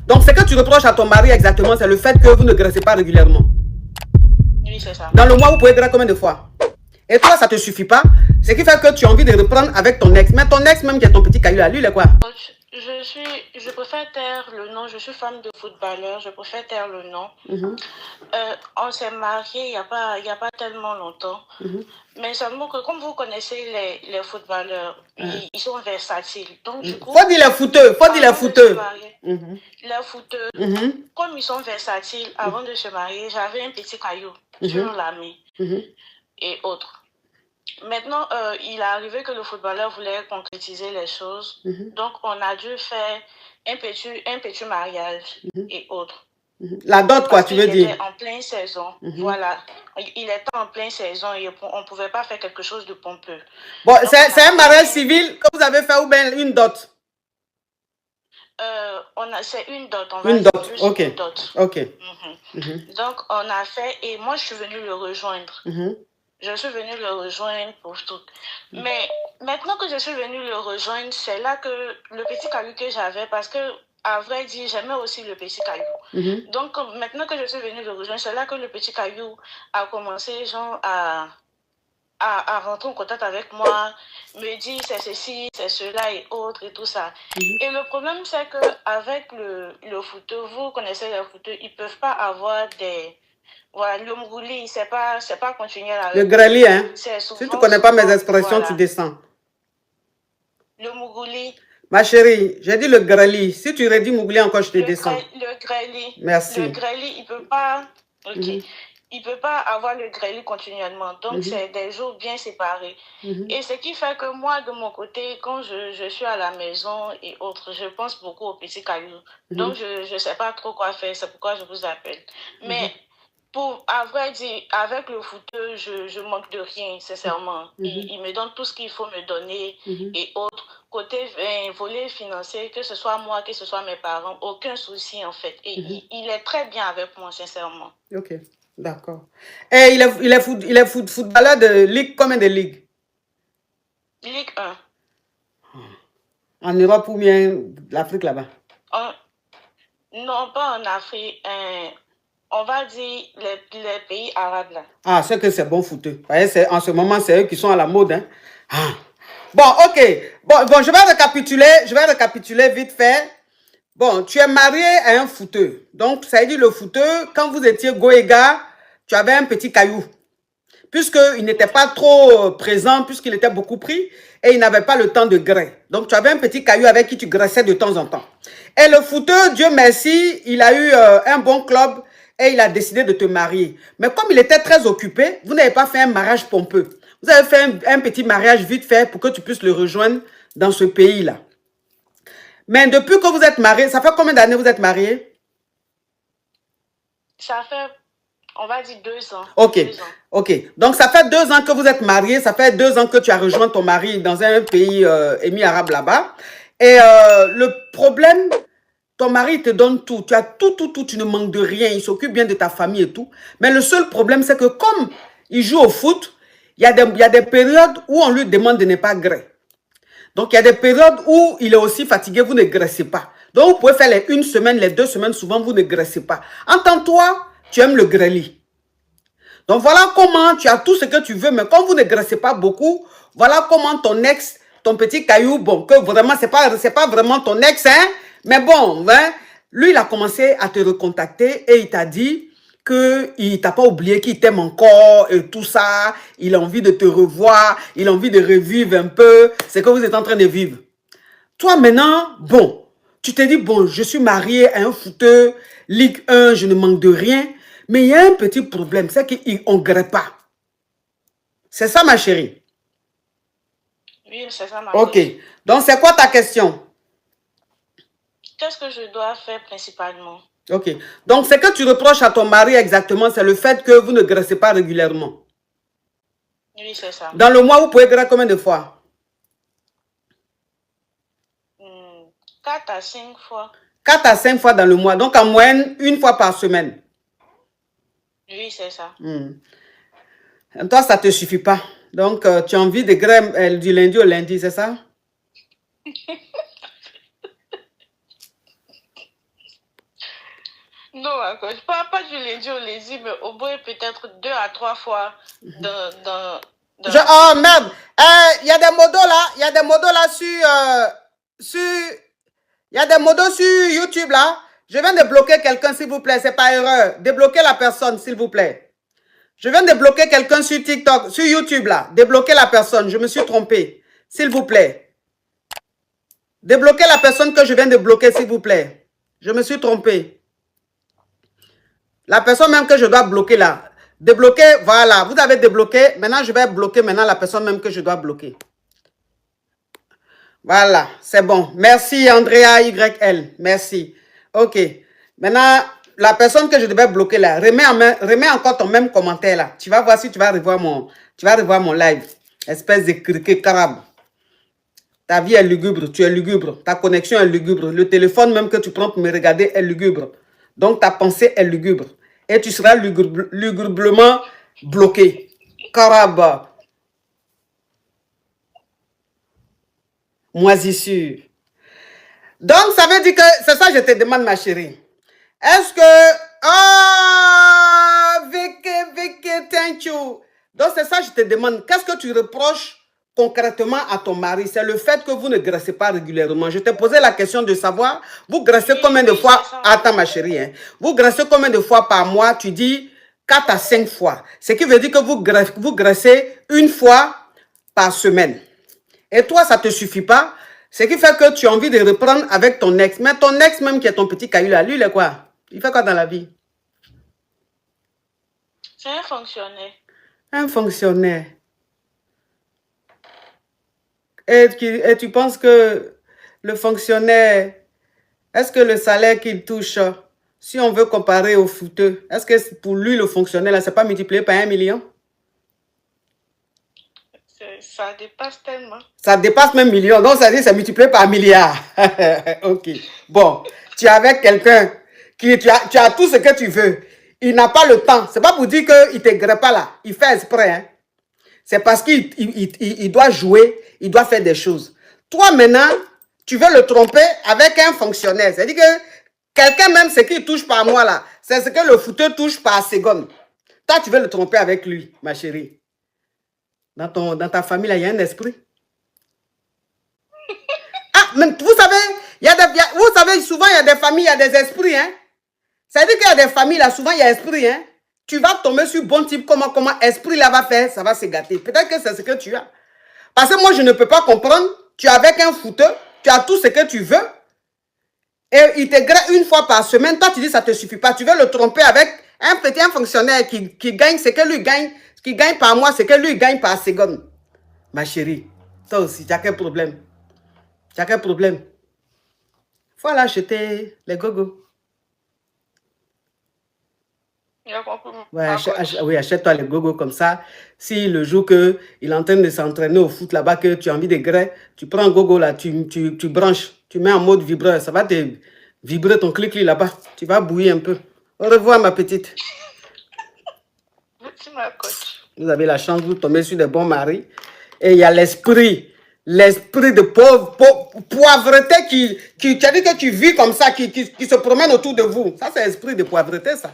Donc, ce que tu reproches à ton mari exactement, c'est le fait que vous ne graissez pas régulièrement. Oui, c'est ça. Dans le mois, vous pouvez graisser combien de fois? Et toi, ça ne te suffit pas. Ce qui fait que tu as envie de reprendre avec ton ex. Mais ton ex, même qui est ton petit caillou là, lui, il est quoi? Je préfère taire le nom. Je suis femme de footballeur. Je préfère taire le nom. On s'est mariés il n'y a pas tellement longtemps. Mais seulement que comme vous connaissez les footballeurs, ils sont versatiles. Donc du coup... Faut dire les footeux. Faut dire les footeux. Les footeux, comme ils sont versatiles, avant de se marier, j'avais un petit caillou sur la main et autres. Maintenant, il est arrivé que le footballeur voulait concrétiser les choses. Donc, on a dû faire un petit mariage et autres. La dot, quoi, tu veux dire? Il était en pleine saison. Voilà. Il était en pleine saison et on ne pouvait pas faire quelque chose de pompeux. Bon, c'est un mariage civil que vous avez fait ou bien une dot? C'est une dot. Une dot, ok. Une dot. Ok. Donc, on a fait et moi, je suis venue le rejoindre. Je suis venue le rejoindre pour tout. Mais maintenant que je suis venue le rejoindre, c'est là que le petit caillou que j'avais, parce que, à vrai dire, j'aimais aussi le petit caillou. Donc, maintenant que je suis venue le rejoindre, c'est là que le petit caillou a commencé, genre, à rentrer en contact avec moi, me dire c'est ceci, c'est cela et autres et tout ça. Et le problème, c'est qu'avec le footeux, vous connaissez les footeux, ils ne peuvent pas avoir des... Voilà, le mougouli, c'est pas continuel avec... Le greli, hein? Si tu ne connais pas mes expressions, voilà. Tu descends. Le mougouli. Ma chérie, j'ai dit le greli. Si tu redis mougouli encore, je te descends. Le greli. Merci. Le greli, il peut pas... Ok. Il peut pas avoir le greli continuellement. Donc, c'est des jours bien séparés. Et ce qui fait que moi, de mon côté, quand je suis à la maison et autres, je pense beaucoup au petit caillou. Donc, je ne sais pas trop quoi faire. C'est pourquoi je vous appelle. Mais... à vrai dire, avec le footeux, je manque de rien, sincèrement. Il me donne tout ce qu'il faut me donner et autres. Côté volet financier, que ce soit moi, que ce soit mes parents, aucun souci en fait. Et il est très bien avec moi, sincèrement. Ok, d'accord. Et il est footballeur de Ligue, combien de ligues? Ligue 1. En Europe ou bien l'Afrique là-bas? Non, pas en Afrique. On va dire les pays arabes là. Ah, c'est que c'est bon footeux. En ce moment, c'est eux qui sont à la mode. Hein? Ah. Bon, ok. Bon, je vais récapituler vite fait. Bon, tu es marié à un footeux. Donc, ça veut dire le footeux, quand vous étiez goéga, tu avais un petit caillou. Puisqu'il n'était pas trop présent, puisqu'il était beaucoup pris, et il n'avait pas le temps de grès. Donc, tu avais un petit caillou avec qui tu graissais de temps en temps. Et le footeux, Dieu merci, il a eu un bon club, et il a décidé de te marier. Mais comme il était très occupé, vous n'avez pas fait un mariage pompeux. Vous avez fait un petit mariage vite fait pour que tu puisses le rejoindre dans ce pays-là. Mais depuis que vous êtes mariés, ça fait combien d'années vous êtes mariés? Ça fait, on va dire 2 ans. Ok, 2 ans. Ok. Donc ça fait 2 ans que vous êtes mariés, ça fait 2 ans que tu as rejoint ton mari dans un pays émis arabe là-bas. Et le problème... Ton mari te donne tout, tu as tout, tu ne manques de rien, il s'occupe bien de ta famille et tout. Mais le seul problème, c'est que comme il joue au foot, il y a des périodes où on lui demande de ne pas graisser. Donc, il y a des périodes où il est aussi fatigué, vous ne graissez pas. Donc, vous pouvez faire les 1 semaine, les 2 semaines, souvent, vous ne graissez pas. En tant que toi, tu aimes le greli. Donc, voilà comment tu as tout ce que tu veux, mais comme vous ne graissez pas beaucoup, voilà comment ton ex, ton petit caillou, bon, que vraiment, c'est pas vraiment ton ex, hein. Mais bon, hein, lui, il a commencé à te recontacter et il t'a dit qu'il ne t'a pas oublié, qu'il t'aime encore et tout ça. Il a envie de te revoir, il a envie de revivre un peu ce que vous êtes en train de vivre. Toi, maintenant, bon, tu te dis, bon, je suis marié à un footeux, Ligue 1, je ne manque de rien. Mais il y a un petit problème, c'est qu'on ne graisse pas. C'est ça, ma chérie? Oui, c'est ça, ma Ok. chérie. Donc, c'est quoi ta question? Qu'est-ce que je dois faire principalement? Ok. Donc, ce que tu reproches à ton mari exactement, c'est le fait que vous ne graissez pas régulièrement. Oui, c'est ça. Dans le mois, vous pouvez graisser combien de fois? 4 à 5 fois. 4 à 5 fois dans le mois. Donc, en moyenne, 1 fois par semaine. Oui, c'est ça. Toi, ça ne te suffit pas. Donc, tu as envie de graisser du lundi au lundi, c'est ça? Non, ma coach, pas du lundi au lundi, mais au moins peut-être 2 à 3 fois dans oh merde, il y a des modos là, il y a des modos là il y a des modos sur YouTube là. Je viens de bloquer quelqu'un s'il vous plaît, c'est pas erreur. Débloquez la personne s'il vous plaît. Je viens de bloquer quelqu'un sur TikTok, sur YouTube là. Débloquez la personne, je me suis trompé. S'il vous plaît. Débloquez la personne que je viens de bloquer s'il vous plaît. Je me suis trompé. La personne même que je dois bloquer là. Débloquer, voilà. Vous avez débloqué. Maintenant, je vais bloquer maintenant la personne même que je dois bloquer. Voilà, c'est bon. Merci Andrea YL. Merci. Ok. Maintenant, la personne que je devais bloquer là, remets encore ton même commentaire là. Tu vas voir si tu vas revoir mon live. Espèce de criquet carabe. Ta vie est lugubre, tu es lugubre. Ta connexion est lugubre. Le téléphone même que tu prends pour me regarder est lugubre. Donc ta pensée est lugubre. Et tu seras lugublement bloqué. Carabe. Moisissure. Donc ça veut dire que, c'est ça que je te demande ma chérie. Est-ce que... Oh, Vicky, thank you. Donc c'est ça que je te demande. Qu'est-ce que tu reproches concrètement à ton mari? C'est le fait que vous ne graissez pas régulièrement. Je t'ai posé la question de savoir, vous graissez combien de fois... Attends ma chérie, hein. Vous graissez combien de fois par mois? Tu dis 4 à 5 fois. Ce qui veut dire que vous graissez une fois par semaine. Et toi, ça ne te suffit pas. Ce qui fait que tu as envie de reprendre avec ton ex. Mais ton ex même qui est ton petit caillou là, lui il est quoi? Il fait quoi dans la vie? C'est un fonctionnaire. Un fonctionnaire. Et tu penses que le fonctionnaire, est-ce que le salaire qu'il touche, si on veut comparer au footeux, est-ce que pour lui le fonctionnaire là, c'est pas multiplié par 1 million? Ça dépasse tellement. Ça dépasse même million. Donc, ça dit c'est multiplié par milliard. Ok. Bon, tu es avec quelqu'un qui... Tu as tout ce que tu veux. Il n'a pas le temps. C'est pas pour dire qu'il ne te grette pas là. Il fait exprès. Hein. C'est parce qu'il doit jouer. Il doit faire des choses. Toi, maintenant, tu veux le tromper avec un fonctionnaire. C'est-à-dire que quelqu'un même, ce qu'il touche par mois là, c'est ce que le footeur touche par seconde. Toi, tu veux le tromper avec lui, ma chérie. Dans ta famille, là, il y a un esprit. Ah, mais vous savez, souvent, il y a des familles, il y a des esprits. Hein? Ça veut dire qu'il y a des familles, là, souvent, il y a esprit. Hein? Tu vas tomber sur bon type, comment esprit, là, va faire, ça va se gâter. Peut-être que c'est ce que tu as. Parce que moi, je ne peux pas comprendre. Tu es avec un footeur, tu as tout ce que tu veux. Et il te gratte une fois par semaine. Toi, tu dis, ça ne te suffit pas. Tu veux le tromper avec un petit fonctionnaire qui gagne ce que lui gagne. Qui gagne par mois, c'est que lui gagne par seconde. Ma chérie, toi aussi, tu as quel problème? Tu as quel problème? Faut aller acheter les gogos. Ouais, achète-toi les gogos comme ça. Si le jour qu'il est en train de s'entraîner au foot là-bas, que tu as envie de grès, tu prends un gogo là, tu branches, tu mets en mode vibreur. Ça va te vibrer ton clic là-bas. Tu vas bouillir un peu. Au revoir, ma petite. Merci, ma coach. Vous avez la chance, vous tombez sur des bons maris. Et il y a l'esprit de poivreté qui a dit que tu vis comme ça, qui se promène autour de vous. Ça, c'est l'esprit de poivreté, ça.